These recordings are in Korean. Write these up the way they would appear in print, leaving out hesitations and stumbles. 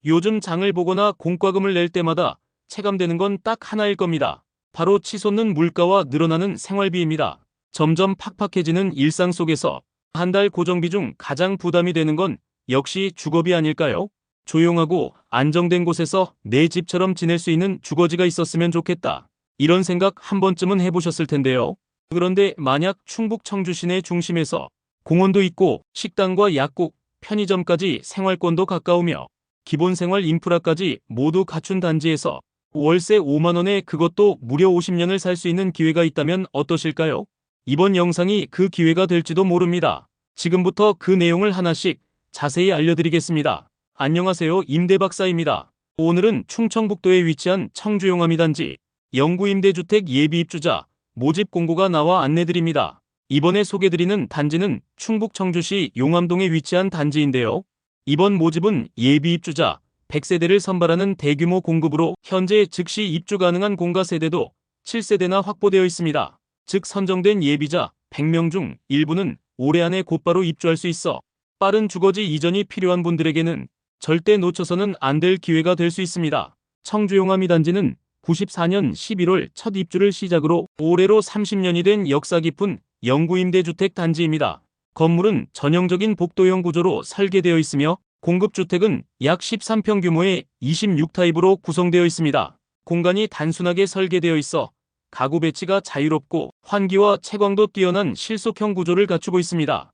요즘 장을 보거나 공과금을 낼 때마다 체감되는 건 딱 하나일 겁니다. 바로 치솟는 물가와 늘어나는 생활비입니다. 점점 팍팍해지는 일상 속에서 한 달 고정비 중 가장 부담이 되는 건 역시 주거비 아닐까요? 조용하고 안정된 곳에서 내 집처럼 지낼 수 있는 주거지가 있었으면 좋겠다. 이런 생각 한 번쯤은 해보셨을 텐데요. 그런데 만약 충북 청주 시내 중심에서 공원도 있고 식당과 약국, 편의점까지 생활권도 가까우며 기본 생활 인프라까지 모두 갖춘 단지에서 월세 5만 원에 그것도 무려 50년을 살 수 있는 기회가 있다면 어떠실까요? 이번 영상이 그 기회가 될지도 모릅니다. 지금부터 그 내용을 하나씩 자세히 알려드리겠습니다. 안녕하세요, 임대박사입니다. 오늘은 충청북도에 위치한 청주 용암이 단지 영구임대주택 예비입주자 모집 공고가 나와 안내드립니다. 이번에 소개드리는 단지는 충북 청주시 용암동에 위치한 단지인데요. 이번 모집은 예비입주자 100세대를 선발하는 대규모 공급으로 현재 즉시 입주 가능한 공가 세대도 7세대나 확보되어 있습니다. 즉 선정된 예비자 100명 중 일부는 올해 안에 곧바로 입주할 수 있어 빠른 주거지 이전이 필요한 분들에게는 절대 놓쳐서는 안 될 기회가 될 수 있습니다. 청주 용암이 단지는 94년 11월 첫 입주를 시작으로 올해로 30년이 된 역사 깊은 영구임대주택 단지입니다. 건물은 전형적인 복도형 구조로 설계되어 있으며 공급주택은 약 13평 규모의 26타입으로 구성되어 있습니다. 공간이 단순하게 설계되어 있어 가구 배치가 자유롭고 환기와 채광도 뛰어난 실속형 구조를 갖추고 있습니다.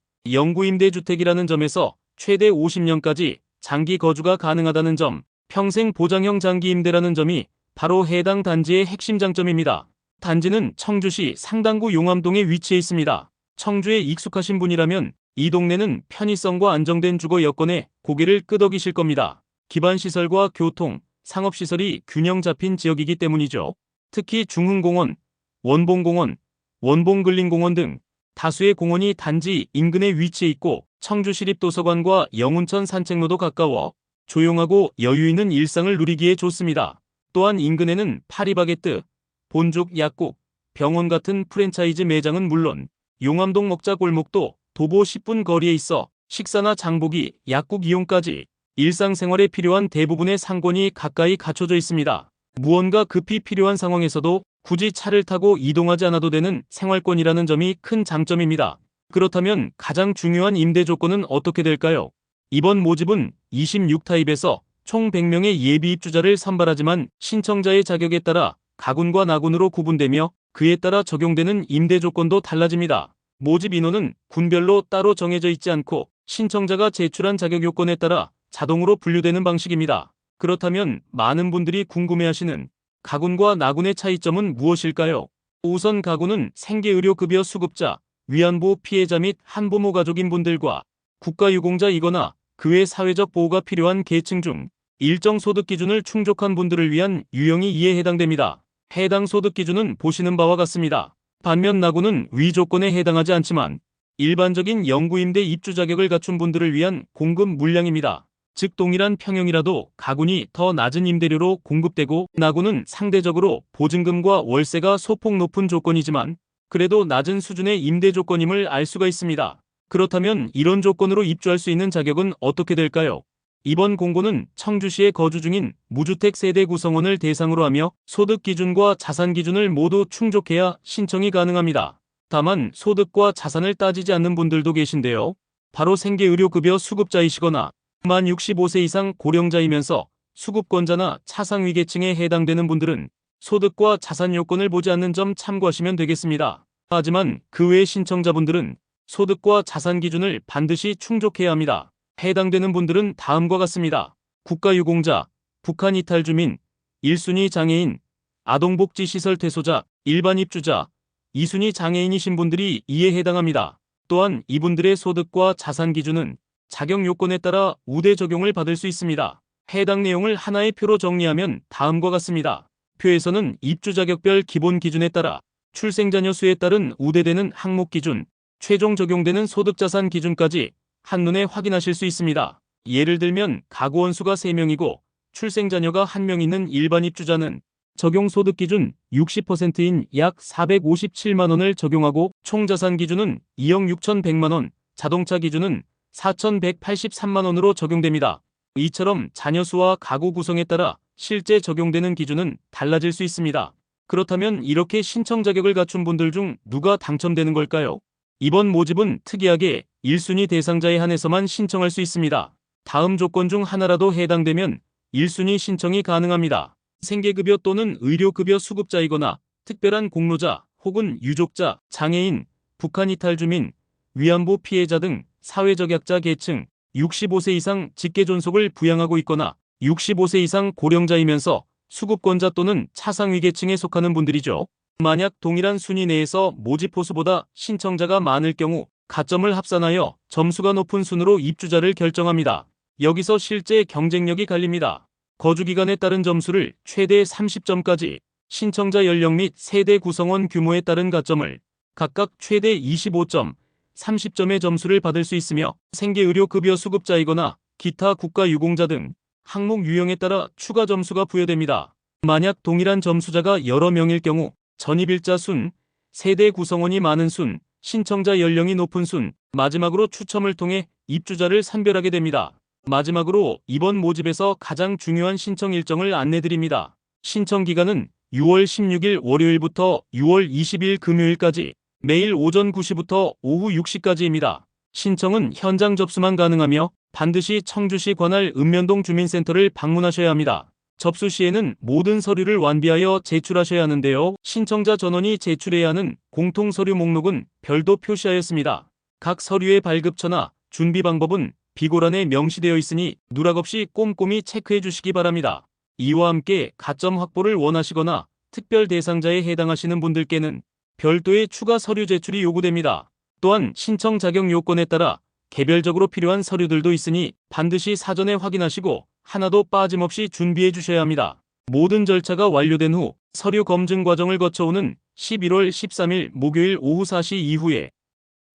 영구임대주택이라는 점에서 최대 50년까지 장기 거주가 가능하다는 점, 평생 보장형 장기임대라는 점이 바로 해당 단지의 핵심 장점입니다. 단지는 청주시 상당구 용암동에 위치해 있습니다. 청주에 익숙하신 분이라면 이 동네는 편의성과 안정된 주거 여건에 고개를 끄덕이실 겁니다. 기반시설과 교통, 상업시설이 균형 잡힌 지역이기 때문이죠. 특히 중흥공원, 원봉공원, 원봉근린공원 등 다수의 공원이 단지 인근에 위치해 있고 청주시립도서관과 영운천 산책로도 가까워 조용하고 여유있는 일상을 누리기에 좋습니다. 또한 인근에는 파리바게뜨, 본죽 약국, 병원 같은 프랜차이즈 매장은 물론 용암동 먹자 골목도 도보 10분 거리에 있어 식사나 장보기, 약국 이용까지 일상생활에 필요한 대부분의 상권이 가까이 갖춰져 있습니다. 무언가 급히 필요한 상황에서도 굳이 차를 타고 이동하지 않아도 되는 생활권이라는 점이 큰 장점입니다. 그렇다면 가장 중요한 임대 조건은 어떻게 될까요? 이번 모집은 26타입에서 총 100명의 예비 입주자를 선발하지만 신청자의 자격에 따라 가군과 나군으로 구분되며 그에 따라 적용되는 임대 조건도 달라집니다. 모집 인원은 군별로 따로 정해져 있지 않고 신청자가 제출한 자격 요건에 따라 자동으로 분류되는 방식입니다. 그렇다면 많은 분들이 궁금해하시는 가군과 나군의 차이점은 무엇일까요? 우선 가군은 생계의료급여 수급자, 위안부 피해자 및 한부모 가족인 분들과 국가유공자이거나 그 외 사회적 보호가 필요한 계층 중 일정 소득 기준을 충족한 분들을 위한 유형이 이에 해당됩니다. 해당 소득 기준은 보시는 바와 같습니다. 반면 나군은 위 조건에 해당하지 않지만 일반적인 영구임대 입주 자격을 갖춘 분들을 위한 공급 물량입니다. 즉 동일한 평형이라도 가군이 더 낮은 임대료로 공급되고 나군은 상대적으로 보증금과 월세가 소폭 높은 조건이지만 그래도 낮은 수준의 임대 조건임을 알 수가 있습니다. 그렇다면 이런 조건으로 입주할 수 있는 자격은 어떻게 될까요? 이번 공고는 청주시에 거주 중인 무주택 세대 구성원을 대상으로 하며 소득 기준과 자산 기준을 모두 충족해야 신청이 가능합니다. 다만 소득과 자산을 따지지 않는 분들도 계신데요. 바로 생계의료급여 수급자이시거나 만 65세 이상 고령자이면서 수급권자나 차상위계층에 해당되는 분들은 소득과 자산 요건을 보지 않는 점 참고하시면 되겠습니다. 하지만 그 외 신청자분들은 소득과 자산 기준을 반드시 충족해야 합니다. 해당되는 분들은 다음과 같습니다. 국가유공자, 북한 이탈 주민, 1순위 장애인, 아동복지시설 퇴소자, 일반 입주자, 2순위 장애인이신 분들이 이에 해당합니다. 또한 이분들의 소득과 자산 기준은 자격 요건에 따라 우대 적용을 받을 수 있습니다. 해당 내용을 하나의 표로 정리하면 다음과 같습니다. 표에서는 입주 자격별 기본 기준에 따라 출생자녀 수에 따른 우대되는 항목 기준, 최종 적용되는 소득자산 기준까지 한눈에 확인하실 수 있습니다. 예를 들면 가구원 수가 3명이고 출생자녀가 1명 있는 일반 입주자는 적용 소득 기준 60%인 약 457만 원을 적용하고 총 자산 기준은 2억 6,100만 원, 자동차 기준은 4,183만 원으로 적용됩니다. 이처럼 자녀 수와 가구 구성에 따라 실제 적용되는 기준은 달라질 수 있습니다. 그렇다면 이렇게 신청 자격을 갖춘 분들 중 누가 당첨되는 걸까요? 이번 모집은 특이하게 1순위 대상자에 한해서만 신청할 수 있습니다. 다음 조건 중 하나라도 해당되면 1순위 신청이 가능합니다. 생계급여 또는 의료급여 수급자이거나 특별한 공로자 혹은 유족자, 장애인, 북한 이탈 주민, 위안부 피해자 등 사회적 약자 계층, 65세 이상 직계존속을 부양하고 있거나 65세 이상 고령자이면서 수급권자 또는 차상위계층에 속하는 분들이죠. 만약 동일한 순위 내에서 모집 호수보다 신청자가 많을 경우 가점을 합산하여 점수가 높은 순으로 입주자를 결정합니다. 여기서 실제 경쟁력이 갈립니다. 거주기간에 따른 점수를 최대 30점까지, 신청자 연령 및 세대 구성원 규모에 따른 가점을 각각 최대 25점, 30점의 점수를 받을 수 있으며 생계의료급여 수급자이거나 기타 국가유공자 등 항목 유형에 따라 추가 점수가 부여됩니다. 만약 동일한 점수자가 여러 명일 경우 전입일자 순, 세대 구성원이 많은 순, 신청자 연령이 높은 순, 마지막으로 추첨을 통해 입주자를 선별하게 됩니다. 마지막으로 이번 모집에서 가장 중요한 신청 일정을 안내드립니다. 신청 기간은 6월 16일 월요일부터 6월 20일 금요일까지 매일 오전 9시부터 오후 6시까지입니다. 신청은 현장 접수만 가능하며 반드시 청주시 관할 읍면동 주민센터를 방문하셔야 합니다. 접수 시에는 모든 서류를 완비하여 제출하셔야 하는데요. 신청자 전원이 제출해야 하는 공통서류 목록은 별도 표시하였습니다. 각 서류의 발급처나 준비 방법은 비고란에 명시되어 있으니 누락 없이 꼼꼼히 체크해 주시기 바랍니다. 이와 함께 가점 확보를 원하시거나 특별 대상자에 해당하시는 분들께는 별도의 추가 서류 제출이 요구됩니다. 또한 신청 자격 요건에 따라 개별적으로 필요한 서류들도 있으니 반드시 사전에 확인하시고 하나도 빠짐없이 준비해 주셔야 합니다. 모든 절차가 완료된 후 서류 검증 과정을 거쳐오는 11월 13일 목요일 오후 4시 이후에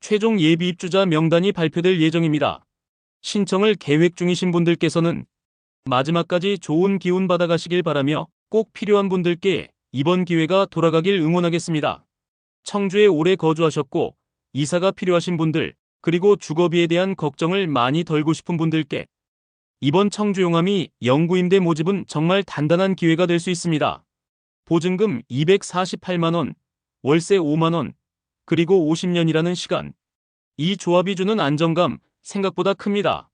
최종 예비 입주자 명단이 발표될 예정입니다. 신청을 계획 중이신 분들께서는 마지막까지 좋은 기운 받아가시길 바라며 꼭 필요한 분들께 이번 기회가 돌아가길 응원하겠습니다. 청주에 오래 거주하셨고 이사가 필요하신 분들, 그리고 주거비에 대한 걱정을 많이 덜고 싶은 분들께 이번 청주 용암이 영구임대 모집은 정말 단단한 기회가 될 수 있습니다. 보증금 248만원, 월세 5만원, 그리고 50년이라는 시간. 이 조합이 주는 안정감 생각보다 큽니다.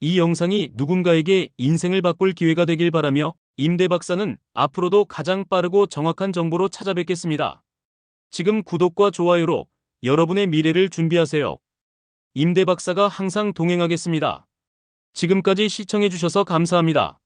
이 영상이 누군가에게 인생을 바꿀 기회가 되길 바라며 임대박사는 앞으로도 가장 빠르고 정확한 정보로 찾아뵙겠습니다. 지금 구독과 좋아요로 여러분의 미래를 준비하세요. 임대박사가 항상 동행하겠습니다. 지금까지 시청해주셔서 감사합니다.